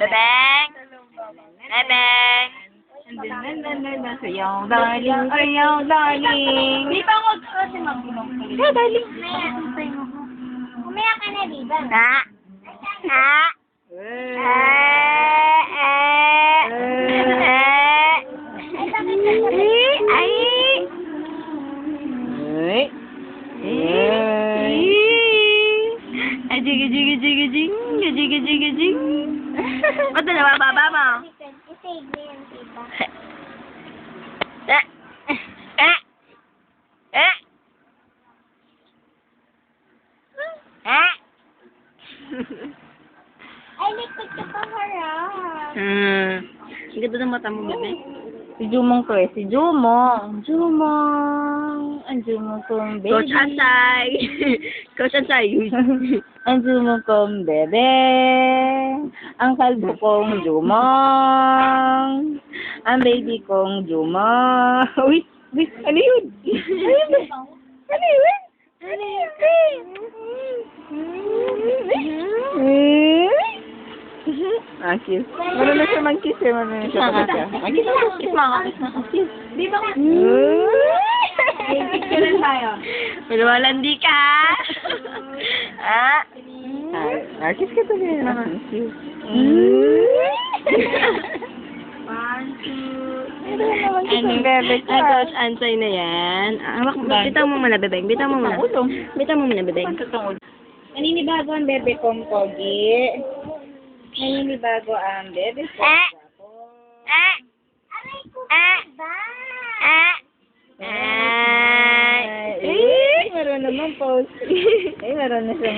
Bebeng! Bebeng! Sayaw, darling, sayaw, darling. Di ba ako kasi magbulong ko? Yeah, darling. Umiyak ka na, di ba? Ha? Ha? Ay, bakit ka sa Ay! Ay, jigi, jigi, jigi, jing. Jigi, jigi, jing. Ba't na nabababa mo? I-save mo yan, diba? Eh! Eh! Eh! Eh! Ay, likod ka pa harap. Ang ganda ng mata mo, bebe. Si Jumong to eh. Si Jumong. Jumong. Ang Jumong kong baby. Coach Ansay! Coach Ansay! Ang Jumong kong bebe. Ang kalbo kong Jumong. Ang baby kong Jumong. Wait, wait. Ano yun? Ano yun? Ano yun? Ano yun? Ah, kiss. Marunong siya mag-kiss eh. Marunong siya mag-kiss. Mag-kiss mo. Kiss mo ako. Kiss mo ako. Di ba ka? Picture tayo. Malwalandi ka! Ah? Ah, kiss ka tuloy. Kiss. One, two. Ano? Bebe ka. Coach Ansay na yan. Hawak mo. Bitaw mo muna, bebeng. Bitaw mo muna. Bitaw mo muna, bebeng. Naninibago ang bebe kong pogi. Naninibago ang bebe ko. Eh! Eh! Aray ko Eh! ba? Eh! Ay, meron naman post. Ay, meron na siya.